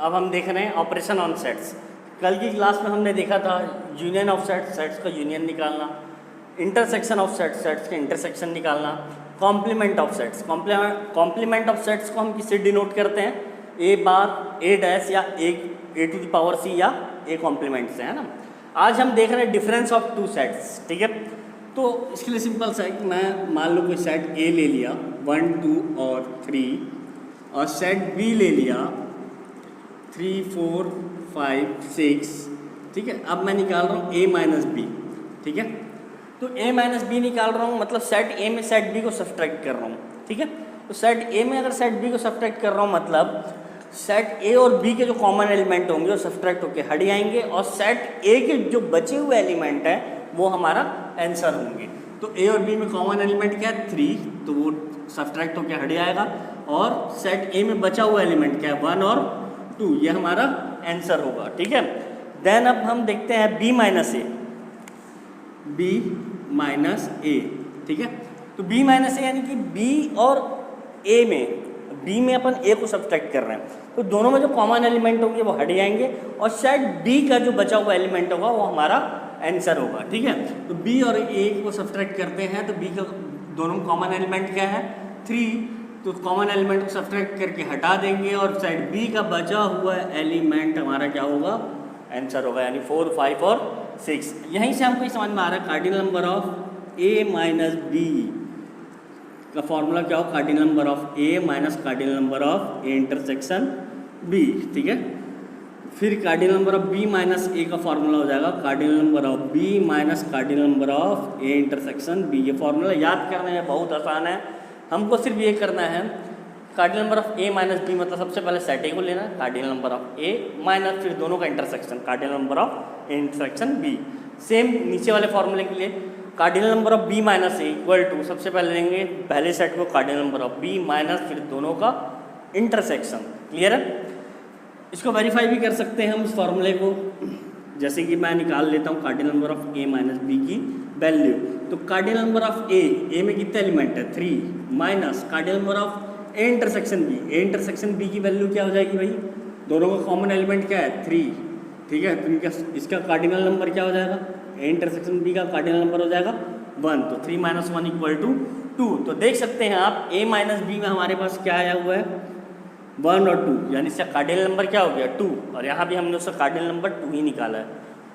अब हम देख रहे हैं ऑपरेशन ऑन सेट्स। कल की क्लास में हमने देखा था यूनियन ऑफ सेट्स, सेट्स का यूनियन निकालना, इंटरसेक्शन ऑफ सेट्स, सेट्स के इंटरसेक्शन निकालना, complement of sets. Complement of sets को हम किससे डिनोट करते हैं? ए बार, ए डैश या ए टू द पावर सी या ए कॉम्प्लीमेंट से, है ना। आज हम देख रहे हैं डिफरेंस ऑफ टू सेट्स, ठीक है। तो इसके लिए सिंपल सा है कि मैं मान लो कोई सेट ए ले लिया 1, 2 और 3 और सेट बी ले लिया 3, 4, 5, 6, ठीक है। अब मैं निकाल रहा हूँ ए माइनस बी, ठीक है। तो ए माइनस बी निकाल रहा हूँ मतलब सेट ए में सेट बी को सब्ट्रैक्ट कर रहा हूँ, ठीक है। तो सेट ए में अगर सेट बी को सब्ट्रैक्ट कर रहा हूँ मतलब सेट ए और बी के जो कॉमन एलिमेंट होंगे वो सब्ट्रैक्ट होकर हट जाएंगे और सेट ए के जो बचे हुए एलिमेंट हैं वो हमारा आंसर होंगे। तो ए और बी में कॉमन एलिमेंट क्या है? 3, तो वो सब्ट्रैक्ट होकर हट जाएगा। और सेट ए में बचा हुआ एलिमेंट क्या है? 1 और 2, ये हमारा आंसर होगा, ठीक है। देन अब हम देखते हैं बी माइनस ए, बी माइनस ए, ठीक है। तो बी माइनस ए यानी कि बी और ए में, बी में अपन ए को सब्ट्रैक्ट कर रहे हैं तो दोनों में जो कॉमन एलिमेंट होंगे वो हट जाएंगे और शायद बी का जो बचा हुआ एलिमेंट होगा वो हमारा आंसर होगा, ठीक है। तो बी और ए को सब्ट्रैक्ट करते हैं तो बी का दोनों कॉमन एलिमेंट क्या है? 3, तो कॉमन एलिमेंट को सब्ट्रैक्ट करके हटा देंगे और साइड बी का बचा हुआ एलिमेंट हमारा क्या होगा? आंसर होगा, यानी 4, 5 और 6। यहीं से हमको समझ में आ रहा है cardinal number of A minus B का फॉर्मूला क्या हो? Cardinal number of A minus cardinal number of A intersection B, ठीक है। फिर cardinal number of B minus A का फॉर्मूला हो जाएगा cardinal number of B minus cardinal number of A intersection B. ये फॉर्मूला याद करने में बहुत आसान है, हमको सिर्फ ये करना है cardinal number of A minus B मतलब सबसे पहले सेट ए को लेना है, cardinal number of A minus फिर दोनों का intersection cardinal number of A intersection B. Same नीचे वाले फॉर्मूले के लिए cardinal number of B minus A equal to सबसे पहले लेंगे पहले सेट को cardinal number of B minus फिर दोनों का इंटरसेक्शन। क्लियर है? इसको वेरीफाई भी कर सकते हैं हम इस फॉर्मूले को, जैसे कि मैं निकाल लेता हूँ cardinal number of A minus B की वैल्यू। तो कार्डिनल नंबर ऑफ ए में कितने एलिमेंट है? 3 minus cardinal number of A intersection B, A intersection B की वैल्यू क्या हो जाएगी भाई? दोनों का कॉमन एलिमेंट क्या है? 3, ठीक है। तो इनका इसका कार्डिनल नंबर क्या हो जाएगा? ए इंटरसेक्शन बी का कार्डिनल नंबर हो जाएगा 1, तो 3 - 1 इक्वल टू 2। तो देख सकते हैं आप ए माइनस बी में हमारे पास क्या आया हुआ है? 1 और 2, यानी इसका कार्डिनल नंबर क्या हो गया? 2, और यहाँ भी हमने उसका कार्डिनल नंबर 2 ही निकाला है,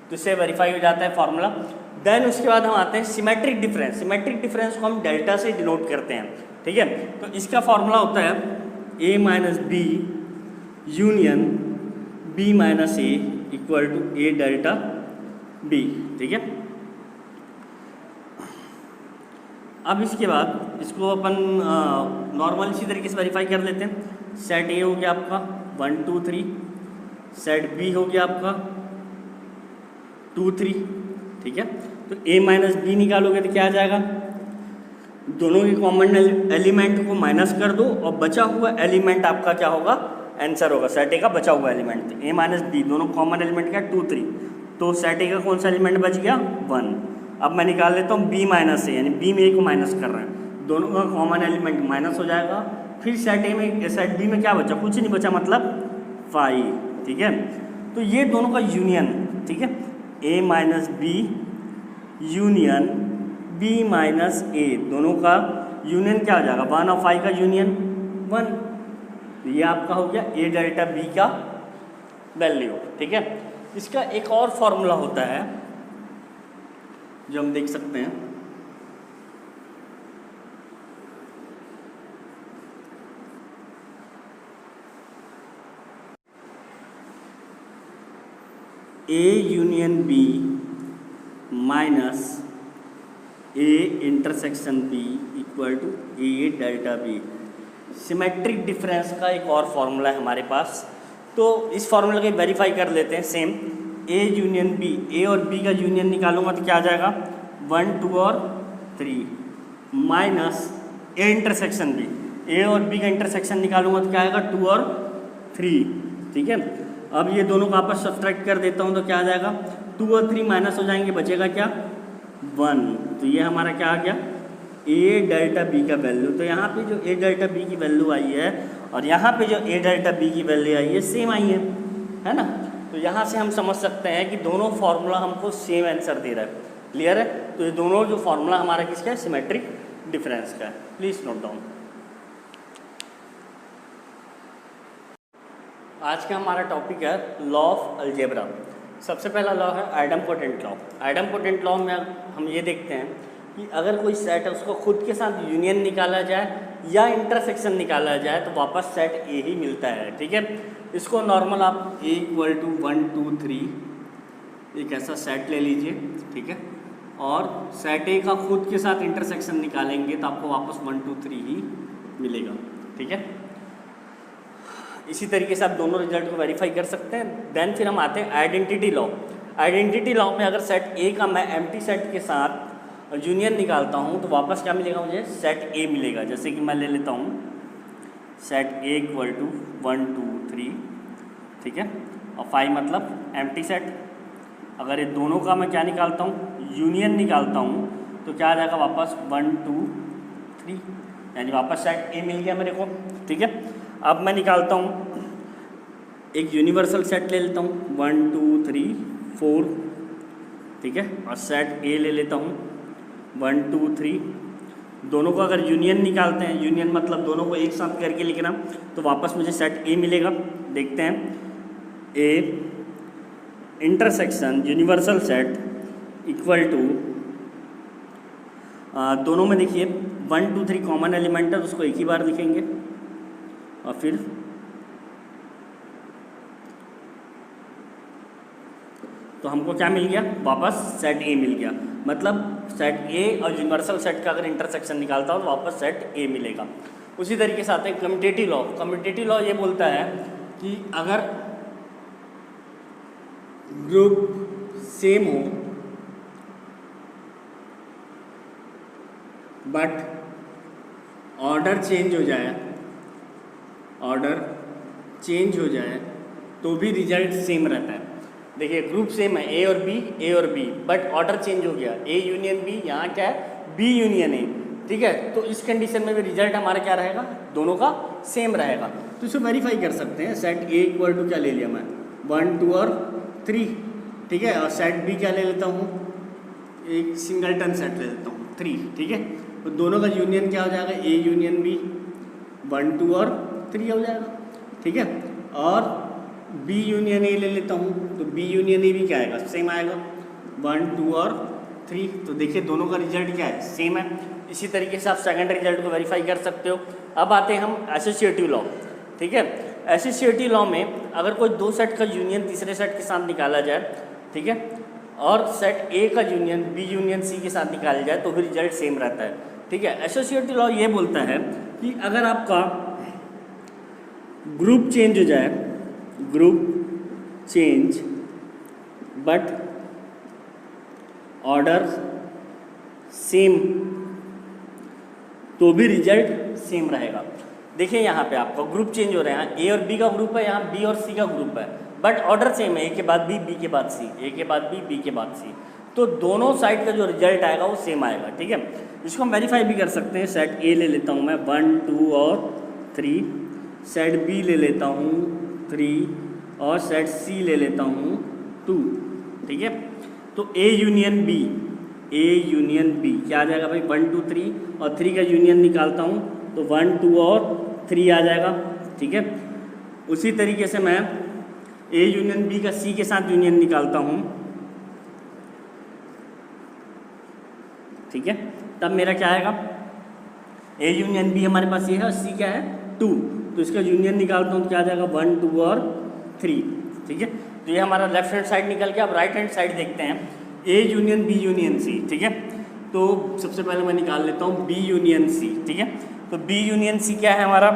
तो इससे वेरीफाई हो जाता है फॉर्मूला। देन उसके बाद हम आते हैं सिमेट्रिक डिफरेंस। सिमेट्रिक डिफरेंस को हम डेल्टा से डिनोट करते हैं, ठीक है। तो इसका फॉर्मूला होता है A minus B union B minus A equal to A delta B, ठीक है। अब इसके बाद इसको अपन नॉर्मल इसी तरीके से वेरीफाई कर लेते हैं। सेट ए हो गया आपका 1, 2, 3, सेट बी हो गया आपका 2, 3, ठीक है। तो ए माइनस बी निकालोगे तो क्या आ जाएगा? दोनों के कॉमन एलिमेंट को माइनस कर दो और बचा हुआ एलिमेंट आपका क्या होगा? आंसर होगा। सेट ए का बचा हुआ एलिमेंट ए माइनस बी दोनों कॉमन एलिमेंट क्या? 2, 3, तो सेट ए का कौन सा एलिमेंट बच गया? 1। अब मैं निकाल लेता हूँ बी माइनस ए, यानी बी में ए को माइनस कर रहे हैं, दोनों का कॉमन एलिमेंट माइनस हो जाएगा। फिर सेट ए में सेट बी में क्या बचा? कुछ नहीं बचा, मतलब 5, ठीक है। तो ये दोनों का यूनियन, ठीक है, A minus B union B minus A, दोनों का यूनियन क्या हो जाएगा? 1 और 5 का यूनियन 1। तो ये आपका हो गया ए डेल्टा बी का वैल्यू, ठीक है। इसका एक और फॉर्मूला होता है जो हम देख सकते हैं, A union B minus A intersection B equal to A delta B. Symmetric difference का एक और फॉर्मूला है हमारे पास, तो इस फॉर्मूला को वेरीफाई कर लेते हैं। सेम ए यूनियन बी, ए और बी का यूनियन निकालूंगा तो क्या आ जाएगा? 1, 2 और 3 माइनस ए इंटरसेक्शन बी, ए और बी का इंटरसेक्शन निकालूंगा तो क्या आएगा? 2 और 3, ठीक है। अब ये दोनों का आपस सब्ट्रैक्ट कर देता हूँ तो क्या आ जाएगा? 2 और 3 माइनस हो जाएंगे, बचेगा क्या? 1। तो ये हमारा क्या आ गया? ए डेल्टा बी का वैल्यू। तो यहाँ पे जो ए डेल्टा बी की वैल्यू आई है और यहाँ पे जो ए डेल्टा बी की वैल्यू आई है सेम आई है ना। तो यहाँ से हम समझ सकते हैं कि दोनों फार्मूला हमको सेम आंसर दे रहा है। क्लियर है? तो ये दोनों जो फार्मूला हमारा किसका है, सिमेट्रिक डिफरेंस का है। Please note down. आज का हमारा टॉपिक है लॉ ऑफ अलजेब्रा। सबसे पहला लॉ है आइडेम्पोटेंट लॉ। आइडेम्पोटेंट लॉ में हम ये देखते हैं कि अगर कोई सेट है उसको खुद के साथ यूनियन निकाला जाए या इंटरसेक्शन निकाला जाए तो वापस सेट ए ही मिलता है। ठीक है, इसको नॉर्मल आप ए इक्वल टू 1 2 3 एक ऐसा सेट ले लीजिए। ठीक है, और सेट ए का खुद के साथ इंटरसेक्शन निकालेंगे तो आपको वापस 1 2 3 ही मिलेगा। ठीक है, इसी तरीके से आप दोनों रिजल्ट को वेरीफाई कर सकते हैं। देन फिर हम आते हैं आइडेंटिटी लॉ। आइडेंटिटी लॉ में अगर सेट ए का मैं एम्प्टी सेट के साथ यूनियन निकालता हूँ तो वापस क्या मिलेगा मुझे, सेट ए मिलेगा। जैसे कि मैं ले लेता हूँ सेट ए इक्वल टू 1 2 3। ठीक है, और 5 मतलब एम्प्टी सेट। अगर ये दोनों का मैं क्या निकालता हूँ, यूनियन निकालता हूँ, तो क्या आ जाएगा वापस 1 2 3, यानी वापस सेट ए मिल गया मेरे को। ठीक है, अब मैं निकालता हूँ एक यूनिवर्सल सेट ले लेता हूँ 1 2 3 4। ठीक है, और सेट ए ले लेता हूँ 1 2 3। दोनों को अगर यूनियन निकालते हैं, यूनियन मतलब दोनों को एक साथ करके लिखना, तो वापस मुझे सेट ए मिलेगा। देखते हैं, A intersection universal set equal to, दोनों में देखिए 1 2 3 कॉमन एलिमेंट है तो उसको एक ही बार लिखेंगे, और फिर तो हमको क्या मिल गया, वापस सेट ए मिल गया। मतलब सेट ए और यूनिवर्सल सेट का अगर इंटरसेक्शन निकालता हो तो वापस सेट ए मिलेगा। उसी तरीके से आते हैं कम्यूटेटिव लॉ। कम्यूटेटिव लॉ ये बोलता है कि अगर ग्रुप सेम हो बट ऑर्डर चेंज हो जाए, ऑर्डर चेंज हो जाए तो भी रिजल्ट सेम रहता है। देखिए ग्रुप सेम है ए और बी, बट ऑर्डर चेंज हो गया, ए यूनियन बी, यहाँ क्या है बी यूनियन ए। ठीक है, तो इस कंडीशन में भी रिजल्ट हमारा क्या रहेगा, दोनों का सेम रहेगा। तो इसे वेरीफाई कर सकते हैं। सेट ए इक्वल टू क्या ले लिया मैं, 1 2 और 3। ठीक है, और सेट बी क्या ले लेता हूँ, एक सिंगलटन सेट ले लेता हूँ 3। ठीक है, तो दोनों का यूनियन क्या हो जाएगा, ए यूनियन बी 1 2 और 3 हो जाएगा। ठीक है, और बी यूनियन ए ले लेता हूँ तो बी यूनियन ए भी क्या आएगा, सेम आएगा 1 2 और 3। तो देखिए दोनों का रिजल्ट क्या है, सेम है। इसी तरीके से आप सेकंड रिजल्ट को वेरीफाई कर सकते हो। अब आते हैं हम एसोसिएटिव लॉ। ठीक है, एसोसिएटिव लॉ में अगर कोई दो सेट का यूनियन तीसरे सेट के साथ निकाला जाए, ठीक है, और सेट ए का यूनियन बी यूनियन सी के साथ निकाला जाए तो भी रिजल्ट सेम रहता है। ठीक है, एसोसिएटिव लॉ ये बोलता है कि अगर आपका ग्रुप चेंज हो जाए, group change but order same, तो भी रिजल्ट सेम रहेगा। देखिए यहाँ पे आपका ग्रुप चेंज हो रहा है, ए और बी का ग्रुप है, यहाँ बी और सी का ग्रुप है, बट ऑर्डर सेम है, ए के बाद बी, बी के बाद सी, ए के बाद बी, बी के बाद सी। तो दोनों साइड का जो रिजल्ट आएगा वो सेम आएगा। ठीक है, इसको हम वेरीफाई भी कर सकते हैं। सेट ए ले लेता हूँ मैं 1 2 और 3, सेट बी ले लेता हूँ 3 और सेट सी ले लेता हूँ 2। ठीक है, तो A union B, A union B क्या आ जाएगा भाई, 1 2 3 और 3 का यूनियन निकालता हूँ तो 1 2 और 3 आ जाएगा। ठीक है, उसी तरीके से मैं ए यूनियन बी का सी के साथ यूनियन निकालता हूँ। ठीक है, तब मेरा क्या आएगा, ए यूनियन बी हमारे पास ये है और सी क्या है 2, तो इसका यूनियन निकालता हूँ तो क्या आ जाएगा 1 2 और 3। ठीक है, तो ये हमारा लेफ्ट हैंड साइड निकल गया। अब राइट हैंड साइड देखते हैं, A union B union C. ठीक है, तो सबसे पहले मैं निकाल लेता हूँ बी यूनियन सी। ठीक है, तो बी यूनियन सी क्या है हमारा,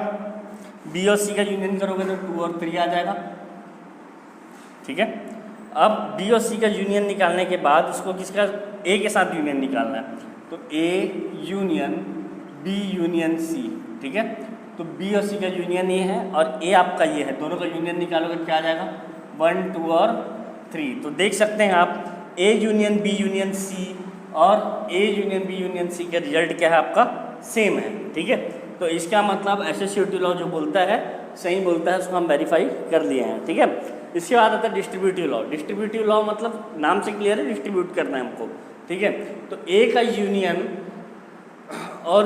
बी और सी का यूनियन करोगे तो 2 और 3 आ जाएगा। ठीक है, अब बी और सी का यूनियन निकालने के बाद उसको किसका, ए के साथ यूनियन निकालना है, तो A union B union C. ठीक है, तो बी और सी का यूनियन ये है और ए आपका ये है, दोनों का यूनियन निकालोगे क्या आ जाएगा 1 2 और 3। तो देख सकते हैं आप A union B union C और A union B union C का रिजल्ट क्या है आपका, सेम है। ठीक है, तो इसका मतलब एसोसिएटिव लॉ जो बोलता है सही बोलता है, उसको हम वेरीफाई कर लिए हैं, ठीक है। इसके बाद आता है डिस्ट्रीब्यूटिव लॉ। डिस्ट्रीब्यूटिव लॉ मतलब नाम से क्लियर है, डिस्ट्रीब्यूट करना है हमको, ठीक है। तो ए का यूनियन और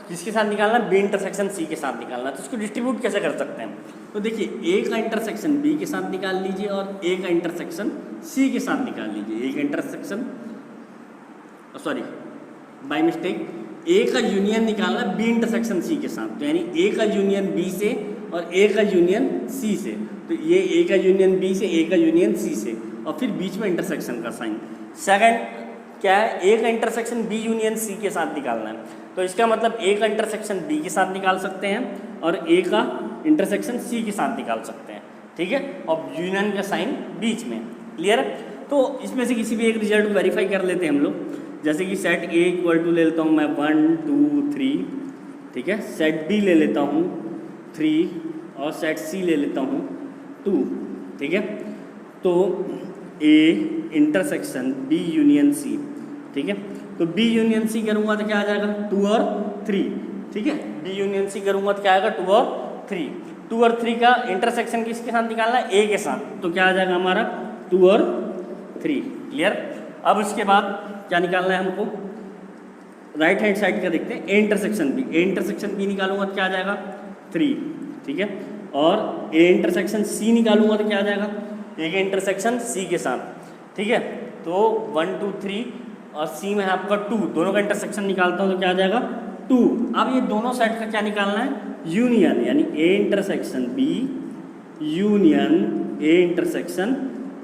किसके साथ निकालना है, बी इंटरसेक्शन सी के साथ निकालना है। तो इसको डिस्ट्रीब्यूट कैसे कर सकते हैं, तो देखिए ए का इंटरसेक्शन बी के साथ निकाल लीजिए और ए का इंटरसेक्शन सी के साथ निकाल लीजिए। ए का इंटरसेक्शन सॉरी बाय मिस्टेक ए का यूनियन निकालना बी इंटरसेक्शन सी के साथ, तो यानी ए का यूनियन बी से और ए का यूनियन सी से। तो ये ए का यूनियन बी से, ए का यूनियन सी से, और फिर बीच में इंटरसेक्शन का साइन। सेकंड क्या है, ए का इंटरसेक्शन बी यूनियन सी के साथ निकालना है। तो इसका मतलब ए का इंटरसेक्शन बी के साथ निकाल सकते हैं और ए का इंटरसेक्शन सी के साथ निकाल सकते हैं, ठीक है। और यूनियन का साइन बीच में, क्लियर है। तो इसमें से किसी भी एक रिजल्ट को वेरीफाई कर लेते हैं हम लोग। जैसे कि सेट ए इक्वल टू ले लेता हूँ मैं 1 2 3, ठीक है। सेट बी ले लेता हूँ 3 और सेट सी ले लेता हूँ 2, ठीक है। तो A intersection B union C, ठीक है। तो बी यूनियन सी करूँगा तो क्या आ जाएगा 2 और 3, ठीक है। बी यूनियन सी करूँगा तो क्या आएगा 2 और 3। 2 और 3 का इंटरसेक्शन किसके साथ निकालना है, ए के साथ, तो क्या आ जाएगा हमारा 2 और 3, क्लियर। अब उसके बाद क्या निकालना है हमको, राइट हैंड साइड का देखते हैं, A intersection B. A intersection B निकालूंगा तो क्या आ जाएगा 3, ठीक है। और ए इंटरसेक्शन सी निकालूंगा तो क्या आ जाएगा, ए के इंटरसेक्शन सी के साथ, ठीक है। तो 1 2 3 और सी में है आपका 2, दोनों का इंटरसेक्शन निकालता हूँ तो क्या आ जाएगा 2। अब ये दोनों साइड का क्या निकालना है, यूनियन, यानी A intersection B union A intersection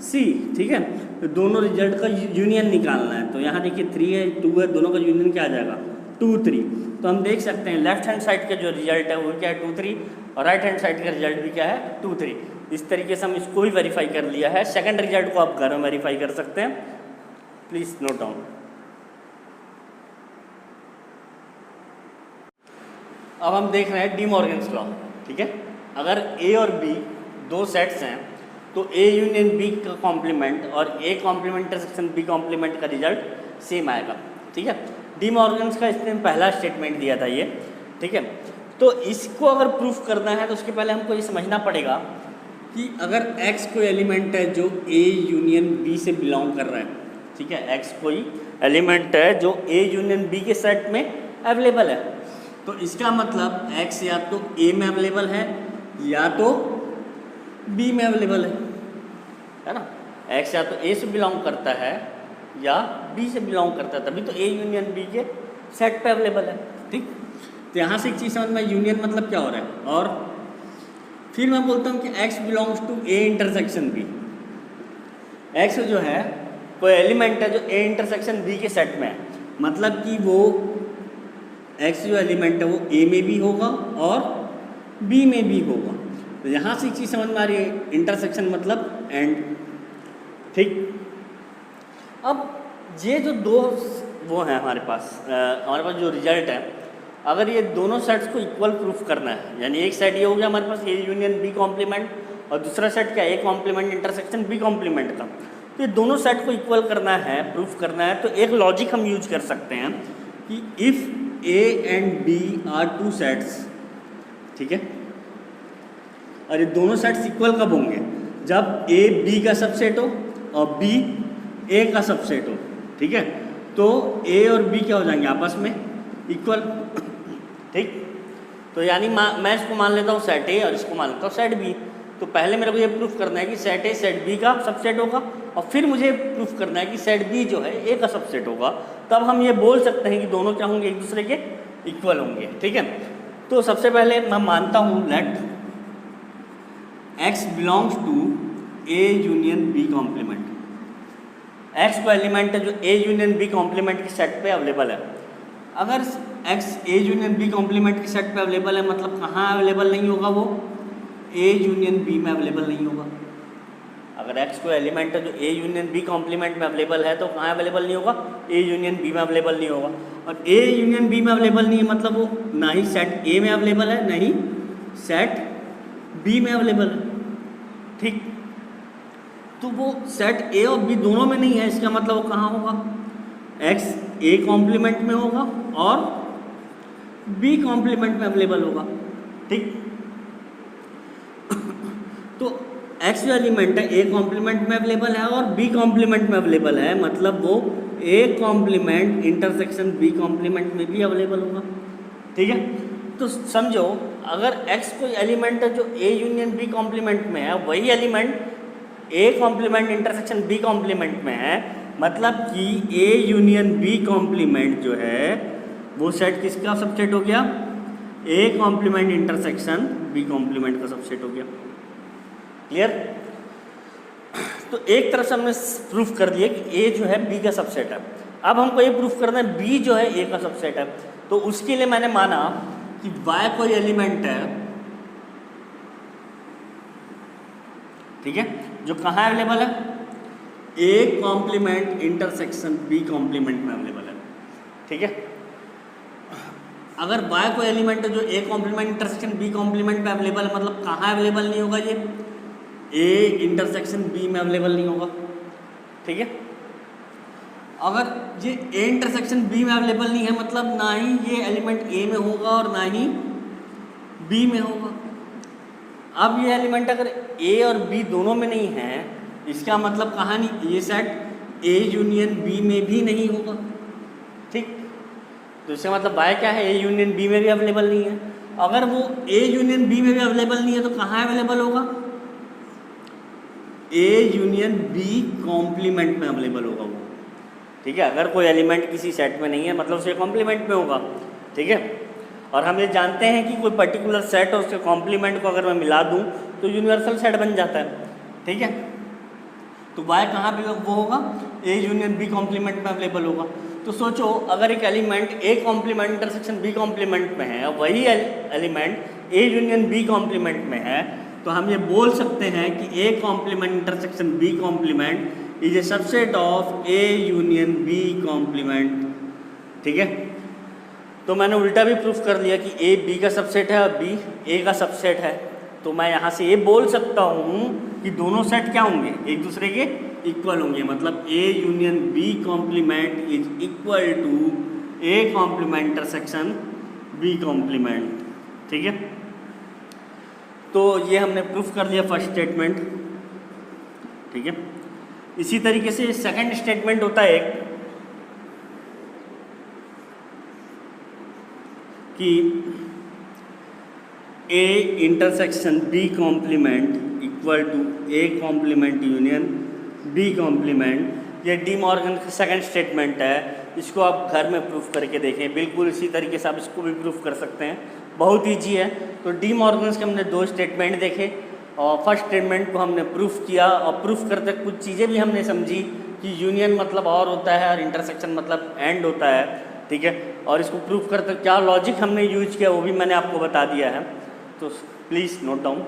C, ठीक है। तो दोनों रिजल्ट का यूनियन निकालना है। तो यहाँ देखिए 3 है 2 है, दोनों का यूनियन क्या आ जाएगा 2 3। तो हम देख सकते हैं लेफ्ट हैंड साइड का जो रिजल्ट है वो क्या है 2 3 और राइट हैंड साइड का रिजल्ट भी क्या है 2 3। इस तरीके से हम इसको भी वेरीफाई कर लिया है। सेकंड रिजल्ट को आप घर में वेरीफाई कर सकते हैं, प्लीज नोट डाउन। अब हम देख रहे हैं डी मॉर्गन्स लॉ, ठीक है। अगर ए और बी दो सेट्स हैं तो ए यूनियन बी का कॉम्प्लीमेंट और A complement intersection B complement का रिजल्ट सेम आएगा, ठीक है। डी मॉर्गन्स का इसने पहला स्टेटमेंट दिया था ये, ठीक है। तो इसको अगर प्रूफ करना है तो उसके पहले हमको ये समझना पड़ेगा कि अगर x कोई एलिमेंट है जो a यूनियन b से बिलोंग कर रहा है, ठीक है। x कोई एलिमेंट है जो a यूनियन b के सेट में अवेलेबल है, तो इसका मतलब x या तो a में अवेलेबल है या तो b में अवेलेबल है ना। x या तो a से बिलोंग करता है या b से बिलोंग करता है, तभी तो a यूनियन b के सेट पे अवेलेबल है, ठीक। तो यहाँ से एक चीज़ समझ में, यूनियन मतलब क्या हो रहा है। और फिर मैं बोलता हूँ कि x belongs to a intersection b। x जो है कोई एलिमेंट है जो a इंटरसेक्शन b के सेट में है, मतलब कि वो x जो एलिमेंट है वो a में भी होगा और b में भी होगा। तो यहाँ से एक चीज़ समझ में आ रही है, इंटरसेक्शन मतलब एंड, ठीक। अब ये जो दो वो हैं हमारे पास जो रिजल्ट है, अगर ये दोनों सेट्स को इक्वल प्रूफ करना है, यानी एक सेट ये हो गया हमारे पास ए यूनियन बी कॉम्प्लीमेंट और दूसरा सेट क्या A complement intersection B complement का, तो ये दोनों सेट को इक्वल करना है, प्रूफ करना है। तो एक लॉजिक हम यूज कर सकते हैं कि if A and B are two sets, ठीक है। और ये दोनों सेट्स इक्वल कब होंगे, जब ए बी का सबसेट हो और बी ए का सबसेट हो, ठीक है। तो ए और बी क्या हो जाएंगे आपस में इक्वल, ठीक। तो यानी मैं इसको मान लेता हूँ सेट ए और इसको मान लेता हूँ सेट बी। तो पहले मेरे को ये प्रूफ करना है कि सेट ए सेट बी का सबसेट होगा और फिर मुझे प्रूफ करना है कि सेट बी जो है ए का सबसेट होगा। तब हम ये बोल सकते हैं कि दोनों क्या होंगे, एक दूसरे के इक्वल होंगे, ठीक है। तो सबसे पहले मैं मानता हूँ let x belongs to a union b complement. x को एलिमेंट है जो a यूनियन b कॉम्प्लीमेंट के सेट पे अवेलेबल है। अगर x a union b complement के सेट पे अवेलेबल है, मतलब कहाँ अवेलेबल नहीं होगा, वो a यूनियन b में अवेलेबल नहीं होगा। अगर x को एलिमेंट है जो a यूनियन b कॉम्प्लीमेंट में अवेलेबल है तो कहाँ अवेलेबल नहीं होगा, a यूनियन b में अवेलेबल नहीं होगा। और a यूनियन b में अवेलेबल नहीं है मतलब वो ना ही सेट a में अवेलेबल है ना ही सेट b में अवेलेबल है, ठीक। तो वो सेट a और b दोनों में नहीं है, इसका मतलब वो कहाँ होगा, x a कॉम्प्लीमेंट में होगा और बी कॉम्प्लीमेंट में अवेलेबल होगा। ठीक, तो एक्स जो एलिमेंट है ए कॉम्प्लीमेंट में अवेलेबल है और बी कॉम्प्लीमेंट में अवेलेबल है, मतलब वो A complement intersection B complement में भी अवेलेबल होगा। ठीक है, तो समझो अगर x कोई एलिमेंट है जो a यूनियन b कॉम्प्लीमेंट में है, वही element a complement intersection b complement में है, मतलब कि a यूनियन b कॉम्प्लीमेंट जो है वो सेट किसका सबसेट हो गया, a complement intersection b complement का सबसेट हो गया। क्लियर? तो एक तरफ से हमने प्रूफ कर दिया कि a जो है b का सबसेट है। अब हमको ये प्रूफ करना है b जो है a का सबसेट है, तो उसके लिए मैंने माना कि y कोई एलिमेंट है, ठीक है, जो कहाँ अवेलेबल है, a complement intersection b complement में अवेलेबल है। ठीक है, अगर y कोई एलिमेंट है जो a complement intersection b complement में अवेलेबल है, मतलब कहाँ अवेलेबल नहीं होगा, ये a इंटरसेक्शन b में अवेलेबल नहीं होगा। ठीक है, अगर ये a इंटरसेक्शन b में अवेलेबल नहीं है, मतलब ना ही ये एलिमेंट a में होगा और ना ही b में होगा। अब ये एलिमेंट अगर a और b दोनों में नहीं है, इसका मतलब कहाँ नहीं, ये सेट a यूनियन b में भी नहीं होगा। ठीक, तो इसका मतलब y क्या है, a यूनियन b में भी अवेलेबल नहीं है। अगर वो a यूनियन b में भी अवेलेबल नहीं है तो कहाँ अवेलेबल होगा, a यूनियन b कॉम्प्लीमेंट में अवेलेबल होगा वो। ठीक है, अगर कोई एलिमेंट किसी सेट में नहीं है मतलब उसे कॉम्प्लीमेंट में होगा। ठीक है, और हम ये जानते हैं कि कोई पर्टिकुलर सेट और उसके कॉम्प्लीमेंट को अगर मैं मिला दूं तो यूनिवर्सल सेट बन जाता है। ठीक है, तो y कहाँ पे वो होगा, a यूनियन b कॉम्प्लीमेंट में अवेलेबल होगा। तो सोचो अगर एक element a complement intersection b complement में है, वही element a union b complement में है, तो हम ये बोल सकते हैं कि a complement intersection b complement is a subset of a union b complement. ठीक है, तो मैंने उल्टा भी प्रूफ कर लिया कि a b का सबसेट है और b a का सबसेट है। तो मैं यहाँ से ये बोल सकता हूँ कि दोनों सेट क्या होंगे, एक दूसरे के इक्वल होंगे, मतलब a union b complement is equal to a complement intersection b complement. ठीक है, तो ये हमने प्रूफ कर लिया फर्स्ट स्टेटमेंट। ठीक है, इसी तरीके से सेकंड स्टेटमेंट होता है एक कि a intersection b complement equal to a complement union b complement. ये डी मॉर्गन का सेकंड स्टेटमेंट है, इसको आप घर में प्रूफ करके देखें। बिल्कुल इसी तरीके से आप इसको भी प्रूफ कर सकते हैं, बहुत ईजी है। तो डी मॉर्गन के हमने दो स्टेटमेंट देखे और फर्स्ट स्टेटमेंट को हमने प्रूफ किया और प्रूफ करते कुछ चीज़ें भी हमने समझी कि यूनियन मतलब और होता है और इंटरसेक्शन मतलब एंड होता है। ठीक है, और इसको प्रूफ करते क्या लॉजिक हमने यूज किया वो भी मैंने आपको बता दिया है, तो प्लीज़ नोट डाउन।